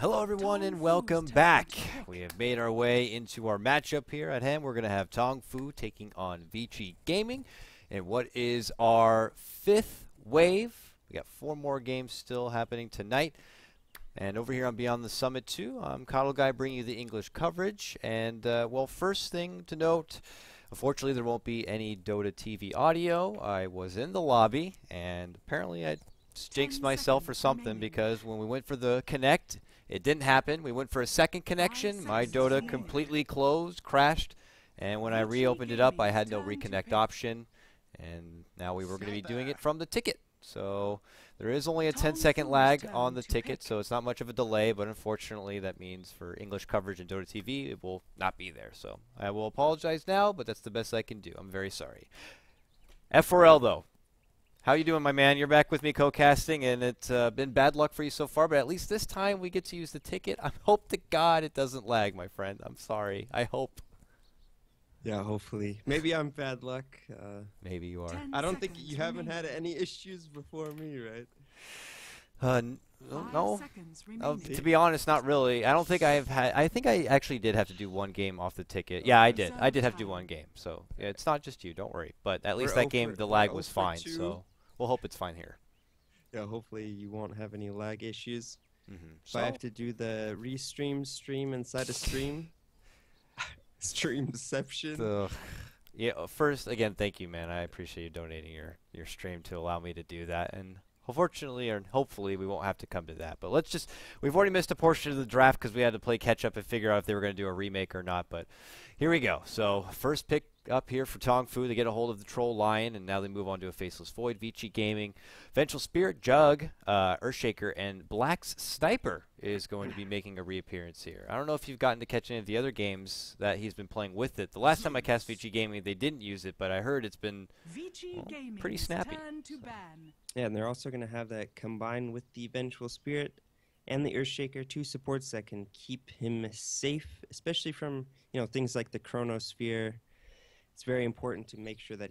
Hello everyone and welcome back. We have made our way into our matchup here at hand. We're going to have TongFu taking on Vici Gaming in what is our 5th wave. We got 4 more games still happening tonight. And over here on Beyond the Summit 2, I'm KotLGuy bringing you the English coverage. And well, first thing to note, unfortunately there won't be any Dota TV audio. I was in the lobby and apparently I jinxed myself or something because when we went for the connect, it didn't happen. We went for a second connection. My Dota completely closed, crashed, and when I reopened it up, I had no reconnect option, and now we were going to be doing it from the ticket. So there is only a 10-second lag on the ticket, so it's not much of a delay, but unfortunately that means for English coverage in Dota TV, it will not be there. So I will apologize now, but that's the best I can do. I'm very sorry. F4L, though. How you doing, my man? You're back with me co-casting, and it's been bad luck for you so far, but at least this time we get to use the ticket. I hope to God it doesn't lag, my friend. I'm sorry. I hope. Yeah, hopefully. Maybe I'm bad luck. Maybe you are. I don't think you haven't had any issues before me, right? No. To be honest, not really. I don't think I've had. I think I actually did have to do one game off the ticket. Yeah, I did. I did have to do one game. So yeah, it's not just you. Don't worry. But at least that game, the lag was fine. So we'll hope it's fine here. Yeah, hopefully you won't have any lag issues. So I have to do the stream inside a stream. Stream deception. Yeah. First, again, thank you, man. I appreciate you donating your stream to allow me to do that. And unfortunately, or hopefully, we won't have to come to that. But let's just, we've already missed a portion of the draft because we had to play catch up and figure out if they were going to do a remake or not. But here we go. So first pick up here for TongFu to get a hold of the Troll Lion, and now they move on to a Faceless Void. Vici Gaming, Vengeful Spirit, Jug, Earthshaker, and Black's Sniper is going to be making a reappearance here. I don't know if you've gotten to catch any of the other games that he's been playing with it. The last time I cast Vici Gaming, they didn't use it, but I heard it's been pretty snappy. Yeah, and they're also going to have that combined with the Vengeful Spirit and the Earthshaker, 2 supports that can keep him safe, especially from things like the Chronosphere. It's very important to make sure that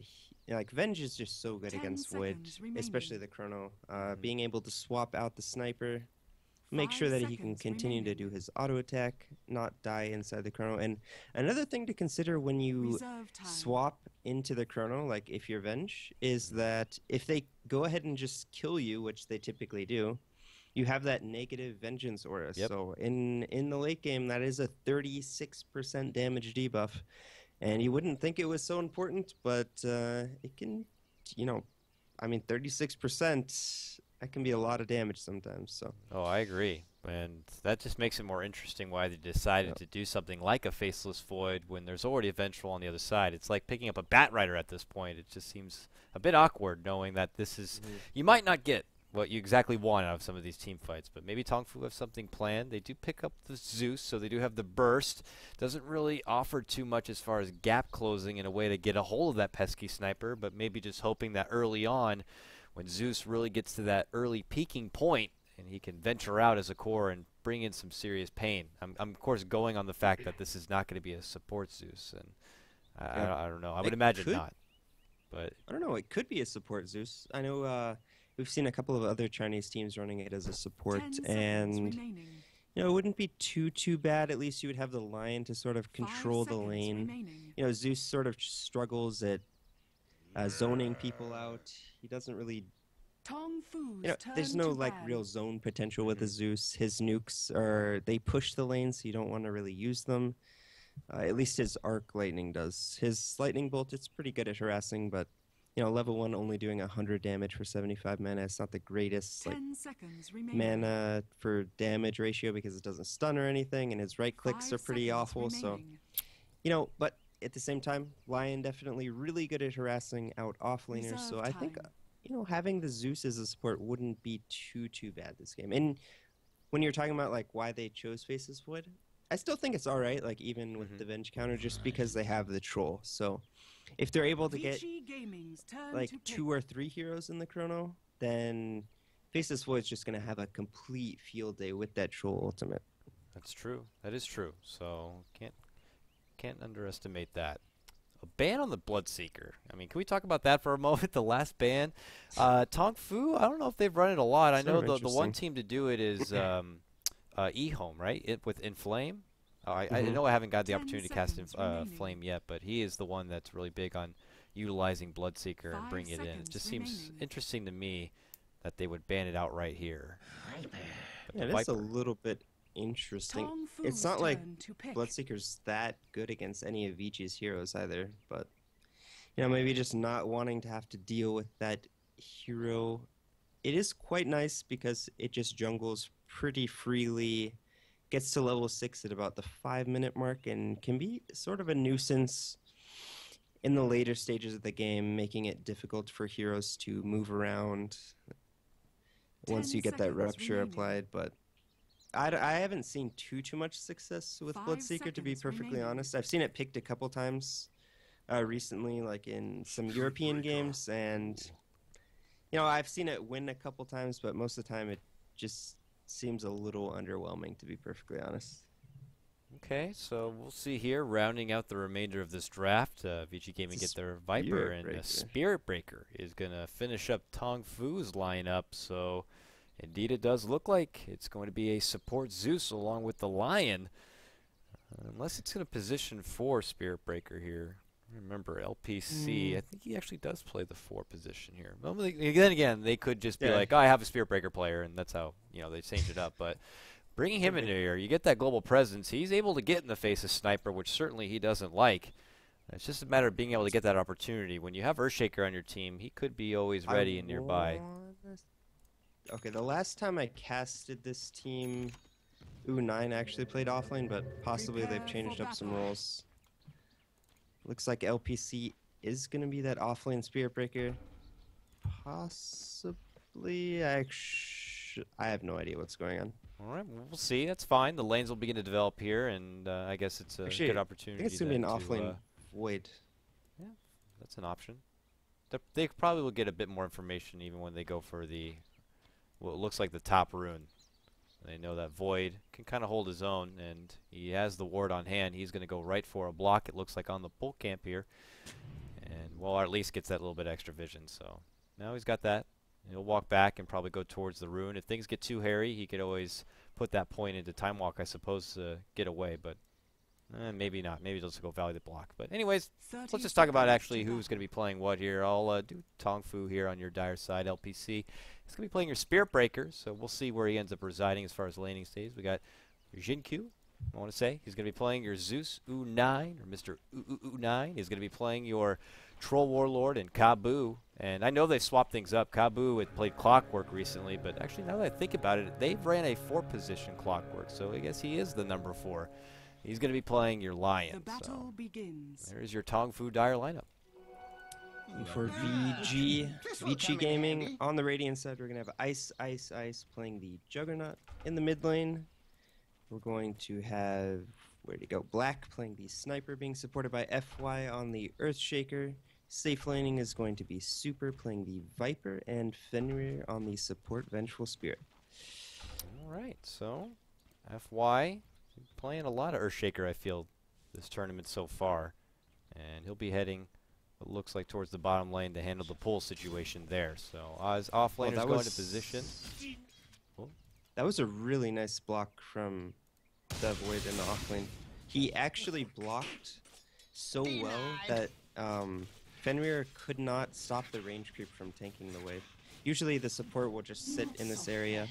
Venge is just so good against Void, especially the Chrono. Being able to swap out the Sniper, make sure that he can continue to do his auto attack, not die inside the Chrono. And another thing to consider when you swap into the Chrono, like if you're Venge, is that if they go ahead and just kill you, which they typically do, you have that negative Vengeance aura. Yep. So in the late game, that is a 36% damage debuff. And you wouldn't think it was so important, but it can, I mean, 36%, that can be a lot of damage sometimes. So. Oh, I agree. And that just makes it more interesting why they decided to do something like a Faceless Void when there's already a Vengeful on the other side. It's like picking up a Bat Rider at this point. It just seems a bit awkward knowing that this is, you might not get what you exactly want out of some of these team fights, but maybe TongFu have something planned. They do pick up the Zeus, so they do have the burst. Doesn't really offer too much as far as gap closing in a way to get a hold of that pesky sniper, but maybe just hoping that early on, when Zeus really gets to that early peaking point, and he can venture out as a core and bring in some serious pain. I'm of course going on the fact that this is not going to be a support Zeus, and I don't know. I would imagine not. But I don't know. It could be a support Zeus. I know. We've seen a couple of other Chinese teams running it as a support, and it wouldn't be too bad. At least you would have the Lion to sort of control the lane. Zeus sort of struggles at zoning people out. He doesn't really. There's no real zone potential with the Zeus. His nukes they push the lane, so you don't want to really use them. At least his Arc Lightning does. His Lightning Bolt, it's pretty good at harassing, but. Level 1 only doing 100 damage for 75 mana. It's not the greatest mana for damage ratio because it doesn't stun or anything, and his right clicks are pretty awful. So, but at the same time, Lion definitely really good at harassing out offlaners. So I think, having the Zeus as a support wouldn't be too bad this game. And when you're talking about why they chose Faceless Void, I still think it's all right. Even with the Venge counter, just because they have the Troll. So. If they're able to get 2 or 3 heroes in the Chrono, then Faceless Void's just going to have a complete field day with that Troll ultimate. That's true. That is true. So can't underestimate that. A ban on the Bloodseeker. I mean, can we talk about that for a moment? The last ban. TongFu, I don't know if they've run it a lot. I know the one team to do it is E-Home, right? With Inflame. I know I haven't got the opportunity to cast Flame yet, but he is the one that's really big on utilizing Bloodseeker and bringing it in. It just seems interesting to me that they would ban it out right here. Yeah, it is a little bit interesting. It's not like Bloodseeker's that good against any of Vichi's heroes either, but maybe just not wanting to have to deal with that hero. It is quite nice because it just jungles pretty freely, gets to level 6 at about the 5-minute mark, and can be sort of a nuisance in the later stages of the game, making it difficult for heroes to move around once you get that rupture applied. But I haven't seen too much success with Bloodseeker, to be perfectly honest. I've seen it picked a couple times recently, like in some European games, and I've seen it win a couple times, but most of the time it just seems a little underwhelming, to be perfectly honest. Okay, so we'll see here, rounding out the remainder of this draft. Vici Gaming get their Viper, and Spirit Breaker is going to finish up TongFu's lineup. So indeed it does look like it's going to be a support Zeus along with the Lion, unless it's going to position for Spirit Breaker here. Remember, LPC, I think he actually does play the 4 position here. Well, then again, they could just be like, oh, I have a Spirit Breaker player, and that's how, they change it up. But bringing him into here, you get that global presence. He's able to get in the face of Sniper, which certainly he doesn't like. It's just a matter of being able to get that opportunity. When you have Earthshaker on your team, he could be always ready and nearby. Okay, the last time I casted this team, U9 actually played offlane, but possibly they've changed up some roles. Looks like LPC is going to be that offlane Spirit Breaker. Possibly. I have no idea what's going on. All right, well, we'll see. That's fine. The lanes will begin to develop here, and I guess it's a good opportunity. I think it's going to be an offlane Void. Yeah, that's an option. They probably will get a bit more information even when they go for the, well, it looks like the top rune. They know that Void can kind of hold his own, and he has the ward on hand. He's going to go right for a block, it looks like, on the bull camp here. And, well, or at least gets that little bit extra vision. So now he's got that. He'll walk back and probably go towards the rune. If things get too hairy, he could always put that point into Time Walk, I suppose, to get away. But maybe not. Maybe he'll just go value the block. But anyways, let's just talk about actually who's going to be playing what here. I'll do TongFu here on your dire side, LPC. He's going to be playing your Spirit Breaker, so we'll see where he ends up residing as far as laning stays. We got Jinkyu, I want to say. He's going to be playing your Zeus U9, or Mr. U9. He's going to be playing your Troll Warlord and Kabu. And I know they've swapped things up. Kabu had played Clockwork recently, but actually now that I think about it, they've ran a 4-position Clockwork, so I guess he is the number 4. He's going to be playing your Lion. The battle begins. There's your TongFu dire lineup. For Vici Gaming, on the Radiant side, we're going to have Ice playing the Juggernaut in the mid lane. We're going to have, where'd he go? Black playing the Sniper, being supported by FY on the Earthshaker. Safe laning is going to be Super playing the Viper, and Fenrir on the support Vengeful Spirit. All right, so FY playing a lot of Earthshaker, I feel, this tournament so far. And he'll be heading, it looks like, towards the bottom lane to handle the pull situation there. So Oz off laner's going to position. Oh. That was a really nice block from the Void in the off lane. He actually blocked so well that Fenrir could not stop the range creep from tanking the wave. Usually the support will just sit in this area.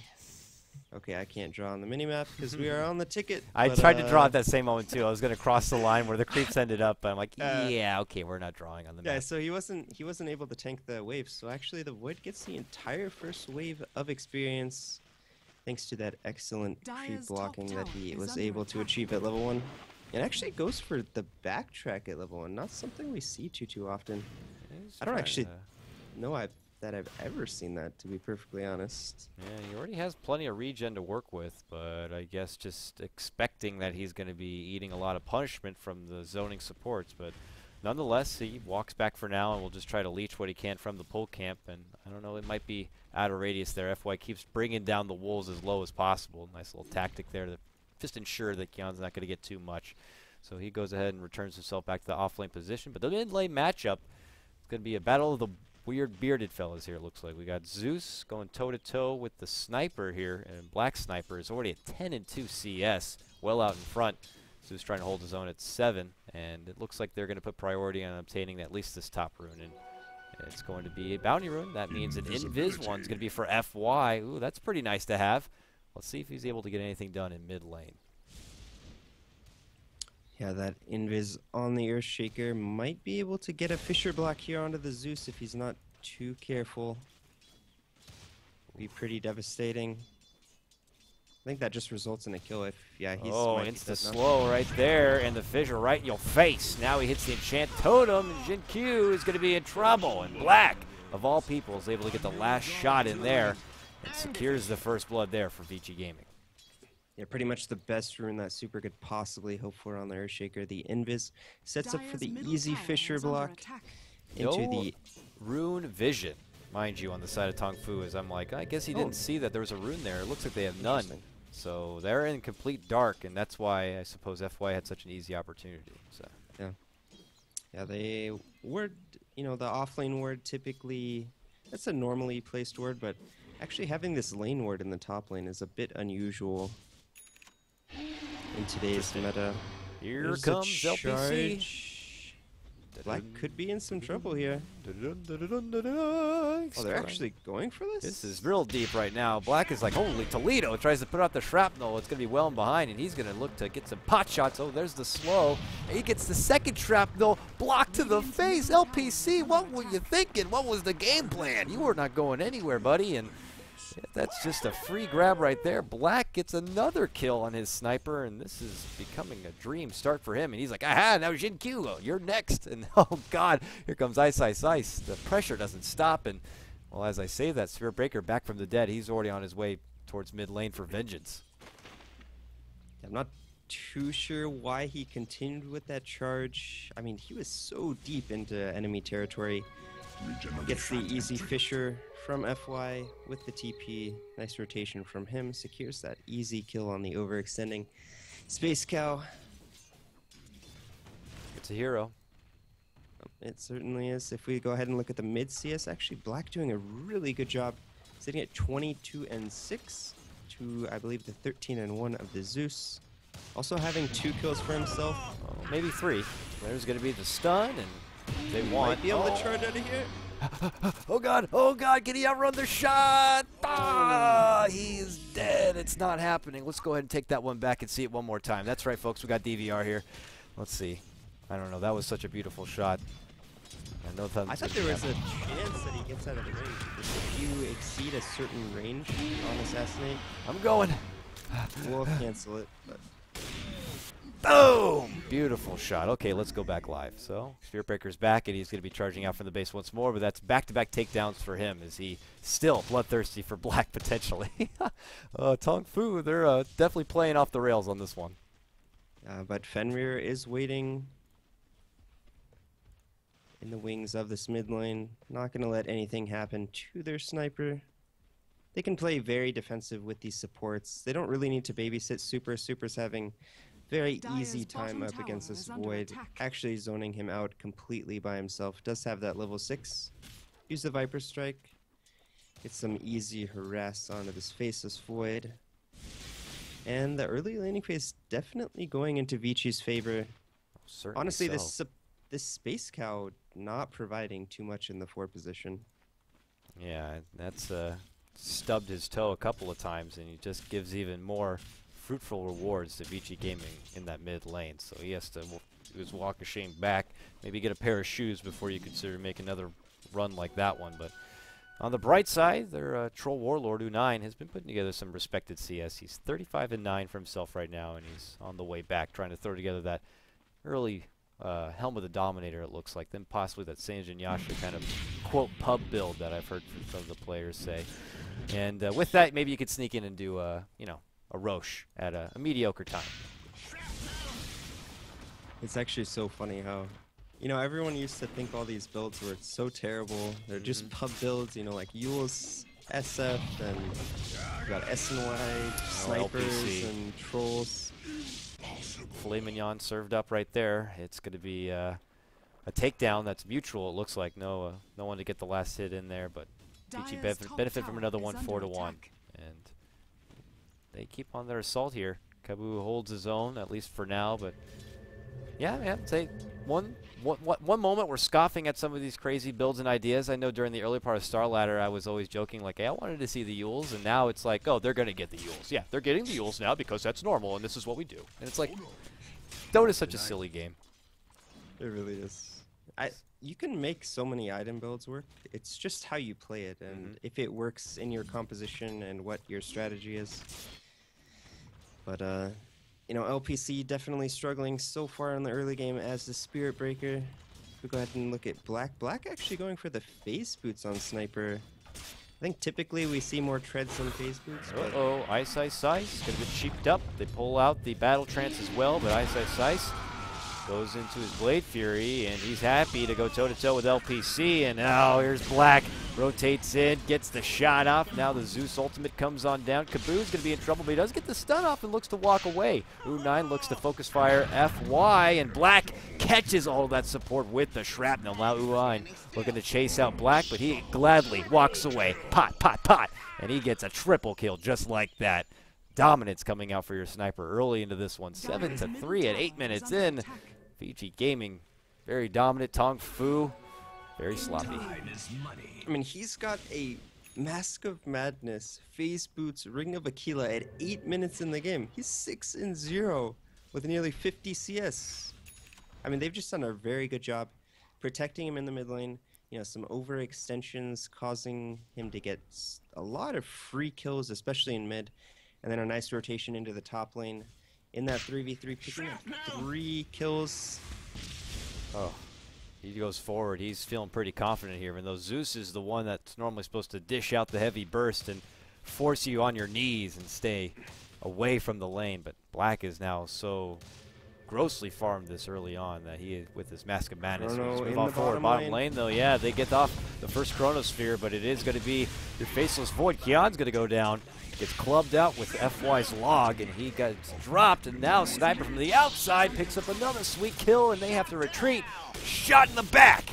Okay, I can't draw on the minimap because we are on the ticket. I tried to draw at that same moment too. I was going to cross the line where the creeps ended up, but I'm like, yeah, okay, we're not drawing on the map. Yeah, so he wasn't able to tank the wave. So actually, the Void gets the entire first wave of experience, thanks to that excellent creep blocking that he was able to achieve at level 1. It actually goes for the backtrack at level 1, not something we see too often. I don't actually know that I've ever seen that, to be perfectly honest. Yeah, he already has plenty of regen to work with, but I guess just expecting that he's going to be eating a lot of punishment from the zoning supports. But nonetheless, he walks back for now and will just try to leech what he can from the pull camp. And I don't know, it might be out of radius there. FY keeps bringing down the wolves as low as possible. Nice little tactic there to just ensure that Kion's not going to get too much. So he goes ahead and returns himself back to the off-lane position. But the mid-lane matchup is going to be a battle of the weird bearded fellas here, it looks like. We got Zeus going toe-to-toe with the sniper here, and Black Sniper is already at 10-2 CS, well out in front. Zeus trying to hold his own at 7, and it looks like they're going to put priority on obtaining at least this top rune, and it's going to be a bounty rune. That means an invis one's going to be for FY. Ooh, that's pretty nice to have. Let's see if he's able to get anything done in mid lane. Yeah, that invis on the Earthshaker might be able to get a Fisher block here onto the Zeus if he's not too careful. Be pretty devastating. I think that just results in a kill if, yeah, he's... Oh, insta slow right there, and the Fissure right in your face. Now he hits the enchant totem, and Jin Q is going to be in trouble. And Black, of all people, is able to get the last shot in there and secures the first blood there for Vici Gaming. Yeah, pretty much the best rune that Super could possibly hope for on the Earthshaker. The invis sets up for the easy Fissure block into the rune vision, mind you, on the side of TongFu. As I'm like, I guess he didn't see that there was a rune there. It looks like they have none. So they're in complete dark, and that's why I suppose FY had such an easy opportunity. So yeah, they ward, you know, the offlane ward typically, that's a normally placed ward, but actually having this lane ward in the top lane is a bit unusual in today's meta. Here There's comes LPC. Black could be in some trouble here. Oh, they're actually going for this? This is real deep right now. Black is like, holy Toledo, tries to put out the shrapnel. It's going to be well in behind, and he's going to look to get some pot shots. Oh, there's the slow. And he gets the second shrapnel, blocked to the face. LPC, what were you thinking? What was the game plan? You were not going anywhere, buddy, and that's just a free grab right there. Black gets another kill on his sniper, and this is becoming a dream start for him. And he's like, aha, now Jin Q, you're next. And oh God, here comes Ice Ice Ice. The pressure doesn't stop. And well, as I say that, Spirit Breaker back from the dead. He's already on his way towards mid lane for vengeance. I'm not too sure why he continued with that charge. I mean, he was so deep into enemy territory. Gets the easy Fissure from FY with the TP. Nice rotation from him. Secures that easy kill on the overextending Space Cow. It's a hero. It certainly is. If we go ahead and look at the mid CS, actually Black doing a really good job. Sitting at 22-6 to, I believe, the 13-1 of the Zeus. Also having 2 kills for himself. Oh, maybe 3. There's going to be the stun, and they want... Might be able to charge out of here. Oh God, can he outrun the shot? Ah, he's dead. It's not happening. Let's go ahead and take that one back and see it one more time. That's right, folks. We got DVR here. Let's see. I don't know. That was such a beautiful shot. I thought there was a chance that he gets out of the range. If you exceed a certain range on Assassinate, I'm going. We'll cancel it. But boom! Beautiful shot. Okay, let's go back live. So, Spirit Breaker's back, and he's going to be charging out from the base once more, but that's back-to-back takedowns for him. Is he still bloodthirsty for Black, potentially? TongFu, they're definitely playing off the rails on this one. But Fenrir is waiting in the wings of this mid lane. Not going to let anything happen to their sniper. They can play very defensive with these supports. They don't really need to babysit Super. Super's having very easy time up against this Void. Actually zoning him out completely by himself. Does have that level 6. Use the Viper Strike. Get some easy harass onto this faceless Void. And the early laning phase definitely going into Vici's favor. Certainly honestly, so. this Space Cow not providing too much in the 4 position. Yeah, that's stubbed his toe a couple of times, and he just gives even more fruitful rewards to Vici Gaming in that mid lane. So he has to do his walk of shame back, maybe get a pair of shoes before you consider make another run like that one. But on the bright side, their Troll Warlord U9 has been putting together some respected CS. He's 35-9 for himself right now, and he's on the way back trying to throw together that early Helm of the Dominator, it looks like, then possibly that Sanjin Yasha kind of quote pub build that I've heard from some of the players say. And with that, maybe you could sneak in and do you know, a Roche at a mediocre time. It's actually so funny how, you know, everyone used to think all these builds were so terrible. They're just pub builds, you know, like Yule's SF and you got SNY, snipers, LPC. and trolls. Filet mignon served up right there. It's going to be a takedown that's mutual. It looks like no one to get the last hit in there, but Vici benefit from another one, 4-1, and they keep on their assault here. KotLGuy holds his own, at least for now, but yeah, say one moment we're scoffing at some of these crazy builds and ideas. I know during the early part of Star Ladder, I was always joking like, hey, I wanted to see the Yules, and now it's like, oh, they're going to get the Yules. Yeah, they're getting the Yules now because that's normal, and this is what we do. And it's like, Dota's such a silly game. It really is. You can make so many item builds work. It's just how you play it, and if it works in your composition and what your strategy is. But, you know, LPC definitely struggling so far in the early game as the Spirit Breaker. We'll go ahead and look at Black. Black actually going for the phase boots on Sniper. I think typically we see more treads than phase boots. Uh-oh, Ice. Gonna get cheaped up. They pull out the Battle Trance as well, but Ice goes into his Blade Fury, and he's happy to go toe-to-toe with LPC, and now here's Black. Rotates in, gets the shot off. Now the Zeus ultimate comes on down. KotLGuy's going to be in trouble, but he does get the stun off and looks to walk away. U9 looks to focus fire FY, and Black catches all that support with the shrapnel. Now U9 looking to chase out Black, but he gladly walks away. Pot, and he gets a triple kill just like that. Dominance coming out for your Sniper early into this one. 7-3 at 8 minutes in. VG Gaming, very dominant. TongFu, very sloppy. I mean, he's got a Mask of Madness, Phase Boots, Ring of Aquila at 8 minutes in the game. He's 6-0 with nearly 50 CS. I mean, they've just done a very good job protecting him in the mid lane. You know, some overextensions causing him to get a lot of free kills, especially in mid. And then a nice rotation into the top lane. In that 3v3, picking up 3 kills. Oh, he goes forward. He's feeling pretty confident here, even though Zeus is the one that's normally supposed to dish out the heavy burst and force you on your knees and stay away from the lane. But Black is now so grossly farmed this early on that he, with his Mask of Madness, move on forward. Bottom lane, though, yeah, they get off the first Chronosphere, but it is going to be your Faceless Void. Kion's going to go down. Gets clubbed out with FY's log, and he gets dropped, and now Sniper from the outside picks up another sweet kill, and they have to retreat. Shot in the back!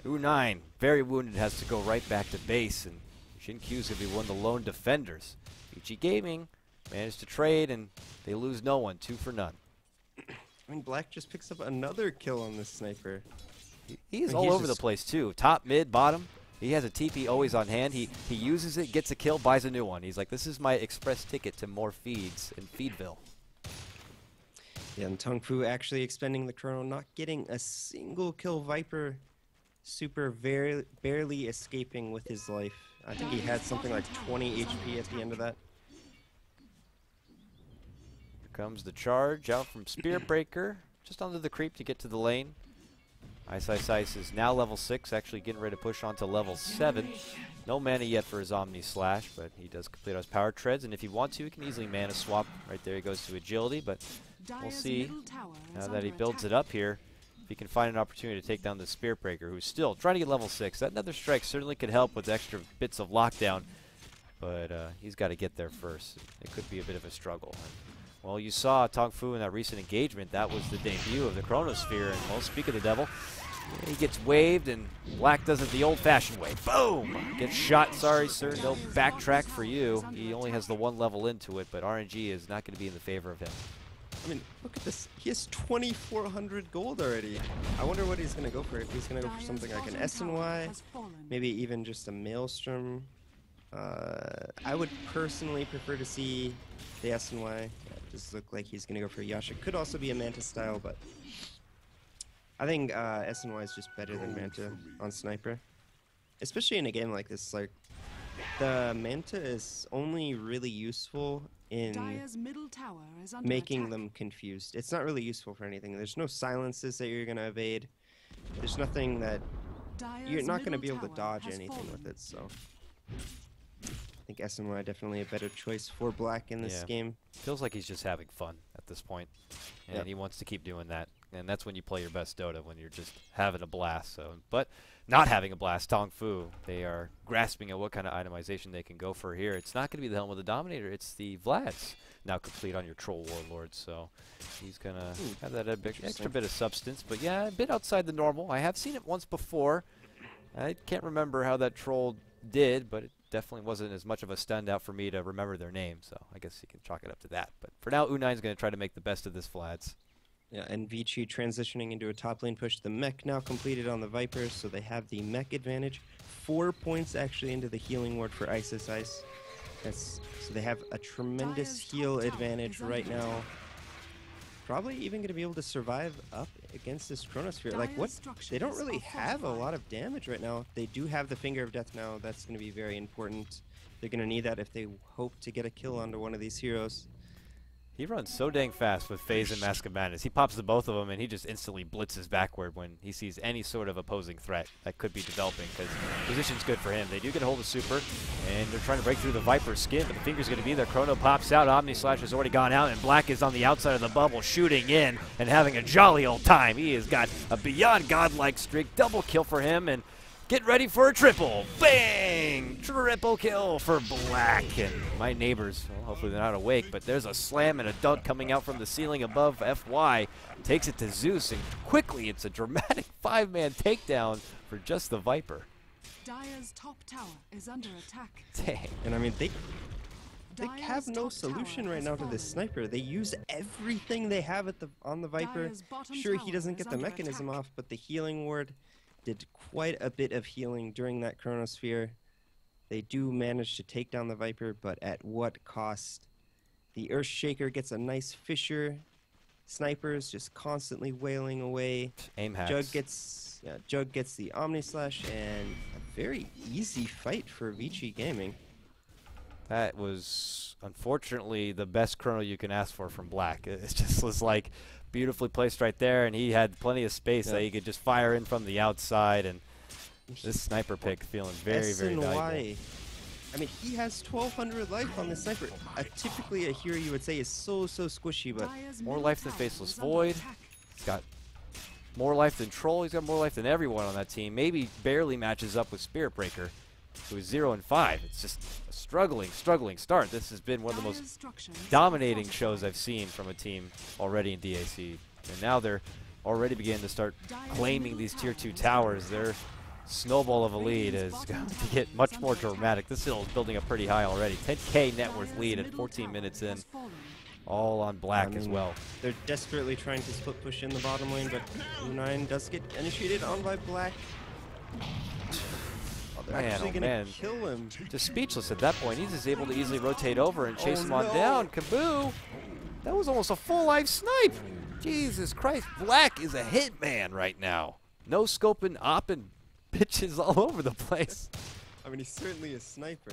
U9, very wounded, has to go right back to base, and Xinq's going to be one of the lone defenders. VG Gaming managed to trade, and they lose no one, 2 for none. I mean, Black just picks up another kill on this Sniper. He's all over the place, too. Top, mid, bottom. He has a TP always on hand. He uses it, gets a kill, buys a new one. He's like, this is my express ticket to more feeds in Feedville. Yeah, and TongFu actually expending the Chrono, not getting a single kill. Viper super barely escaping with his life. I think he had something like 20 HP at the end of that. Here comes the charge out from Spirit Breaker. Just under the creep to get to the lane. Ice is now level 6, actually getting ready to push on to level 7. No mana yet for his Omni Slash, but he does complete his power treads, and if he wants to, he can easily mana swap. Right there he goes to agility, but we'll see now that he builds it up here, if he can find an opportunity to take down the Spirit Breaker, who's still trying to get level 6. That Nether Strike certainly could help with extra bits of lockdown, but he's got to get there first. It could be a bit of a struggle. Well, you saw TongFu in that recent engagement. That was the debut of the Chronosphere, and well, speak of the devil, he gets waved, and Black does it the old-fashioned way. Boom! Gets shot. Sorry, sir. No backtrack for you. He only has the 1 level into it, but RNG is not going to be in the favor of him. I mean, look at this. He has 2,400 gold already. I wonder what he's going to go for. If he's going to go for something like an S&Y, maybe even just a Maelstrom. I would personally prefer to see the S&Y. Does look like he's going to go for Yasha. Could also be a Manta style, but I think S&Y is just better than Manta on Sniper. Especially in a game like this. Like, the Manta is only really useful in making them confused. It's not really useful for anything. There's no silences that you're going to evade. There's nothing that... You're not going to be able to dodge anything with it, so... I think S&Y definitely a better choice for Black in this game. Feels like he's just having fun at this point, and he wants to keep doing that. And that's when you play your best Dota, when you're just having a blast. So, but not having a blast, TongFu. They are grasping at what kind of itemization they can go for here. It's not going to be the Helm of the Dominator. It's the Vlads now complete on your Troll Warlord. So he's going to have that extra bit of substance. But yeah, a bit outside the normal. I have seen it once before. I can't remember how that Troll did, but it definitely wasn't as much of a standout for me to remember their name. So I guess you can chalk it up to that. But for now, U9's going to try to make the best of this Vlads. Yeah, and Vici transitioning into a top lane push. The mech now completed on the Vipers, so they have the mech advantage. 4 points actually into the healing ward for Isis Ice. So they have a tremendous heal advantage right now. Probably even going to be able to survive up against this Chronosphere. Like, what? They don't really have a lot of damage right now. They do have the Finger of Death now. That's going to be very important. They're going to need that if they hope to get a kill onto one of these heroes. He runs so dang fast with FaZe and Mask of Madness. He pops the both of them, and he just instantly blitzes backward when he sees any sort of opposing threat that could be developing, because position's good for him. They do get a hold of Super, and they're trying to break through the Viper's skin, but the Finger's going to be there. Chrono pops out. Omni Slash has already gone out, and Black is on the outside of the bubble, shooting in and having a jolly old time. He has got a beyond godlike streak. Double kill for him, and get ready for a triple. Bang! Triple kill for Black. And my neighbors, well, hopefully they're not awake, but there's a slam and a dunk coming out from the ceiling above. FY takes it to Zeus, and quickly it's a dramatic 5-man takedown for just the Viper. Dire's top tower is under attack. Dang. And I mean, they have no solution right now to this sniper. They use everything they have on the Viper. Sure, he doesn't get the mechanism off, but the healing ward did quite a bit of healing during that Chronosphere. They do manage to take down the Viper, but at what cost? The Earthshaker gets a nice Fissure. Snipers just constantly wailing away. Aim hacks. Jug gets the Omni Slash, and a very easy fight for Vici Gaming. That was, unfortunately, the best Chrono you can ask for from Black. It just was like beautifully placed right there, and he had plenty of space that he could just fire in from the outside, and this sniper pick feeling very, very valuable. I mean, he has 1200 life on this sniper. Typically a hero you would say is so squishy, but more life than Faceless Void. He's got more life than Troll. He's got more life than everyone on that team. Maybe barely matches up with Spirit Breaker, who is 0 and 5. It's just a struggling start. This has been one of the most dominating shows I've seen from a team already in DAC. And now they're already beginning to start claiming these tier 2 towers. Their snowball of a lead is going to get much more dramatic. This hill is building up pretty high already. 10K net worth lead at 14 minutes in. All on Black as well. They're desperately trying to split push in the bottom lane, but U9 does get initiated on by Black. Man, kill him. Just speechless at that point. He's just able to easily rotate over and chase him on down. Kaboo! That was almost a full life snipe. Jesus Christ, Black is a hitman right now. No scoping, opping, pitches all over the place. I mean, he's certainly a sniper.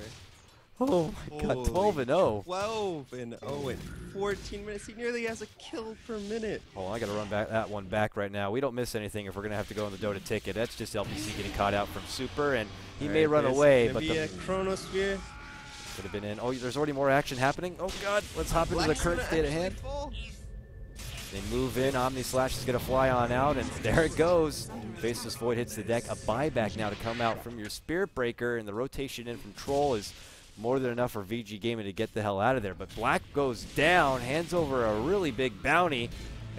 Oh my God, 12 and 0. 12 and 0 in 14 minutes. He nearly has a kill per minute. Oh, I got to run that one back right now. We don't miss anything if we're going to have to go on the Dota ticket. That's just LPC getting caught out from Super, and he may run away, but the Chronosphere could have been in. Oh, there's already more action happening. Oh God, let's hop into the current state of hand. They move in. Omni Slash is going to fly on out, and there it goes. Faceless Void hits the deck. A buyback now to come out from your Spirit Breaker, and the rotation in from Troll is more than enough for VG Gaming to get the hell out of there. But Black goes down, hands over a really big bounty,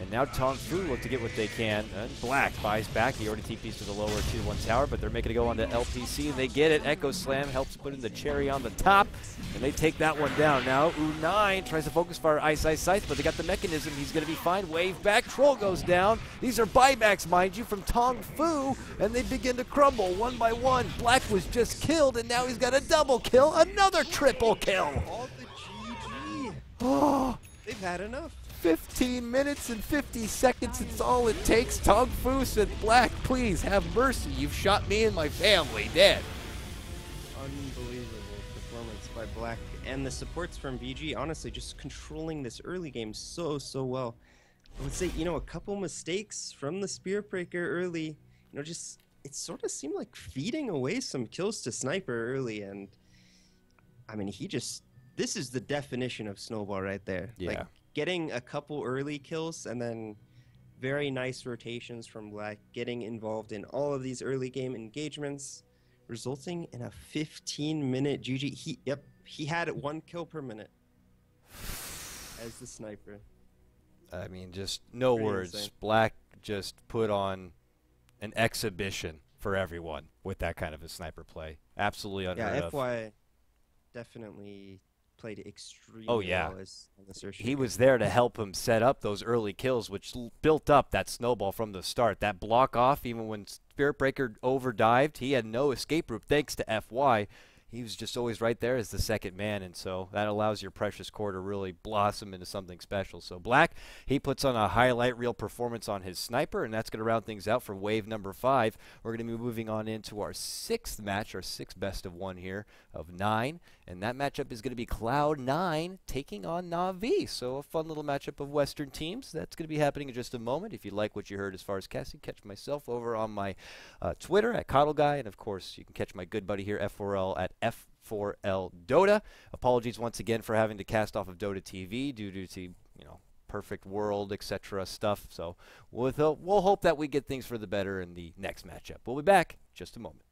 and now TongFu look to get what they can. And Black buys back. He already TPs to the lower 2-1 tower, but they're making it go on to LPC, and they get it. Echo Slam helps put in the cherry on the top, and they take that one down. Now U9 tries to focus fire Ice, but they got the mechanism. He's going to be fine. Wave back. Troll goes down. These are buybacks, mind you, from TongFu, and they begin to crumble one by one. Black was just killed, and now he's got a double kill. Another triple kill. All the GG. Oh, They've had enough. 15 minutes and 50 seconds, it's all it takes. TongFu said, Black, please have mercy. You've shot me and my family dead. Unbelievable performance by Black. And the supports from VG, honestly, just controlling this early game so well. I would say, a couple mistakes from the Spirit Breaker early, just, it sort of seemed like feeding away some kills to Sniper early. And, I mean, this is the definition of snowball right there. Yeah. Like, getting a couple early kills and then very nice rotations from Black, getting involved in all of these early game engagements, resulting in a 15-minute GG. He had 1 kill per minute as the sniper. I mean, just no Pretty words. insane. Black just put on an exhibition for everyone with that kind of a sniper play. Absolutely unheard Yeah, of. FY definitely played extremely Oh, yeah. well as on the search. He was there to help him set up those early kills, which built up that snowball from the start. That block off, even when Spirit Breaker overdived, he had no escape route thanks to FY. He was just always right there as the second man, and so that allows your precious core to really blossom into something special. So Black, he puts on a highlight reel performance on his sniper, and that's going to round things out for wave number 5. We're going to be moving on into our 6th match, our 6th best of 1 here of 9, and that matchup is going to be Cloud9 taking on Na'Vi. So a fun little matchup of Western teams. That's going to be happening in just a moment. If you like what you heard as far as casting, catch myself over on my Twitter at KotLGuy, and of course you can catch my good buddy here F4L at F4L Dota. Apologies once again for having to cast off of Dota TV due to perfect world, etc. stuff. So we'll hope that we get things for the better in the next matchup. We'll be back in just a moment.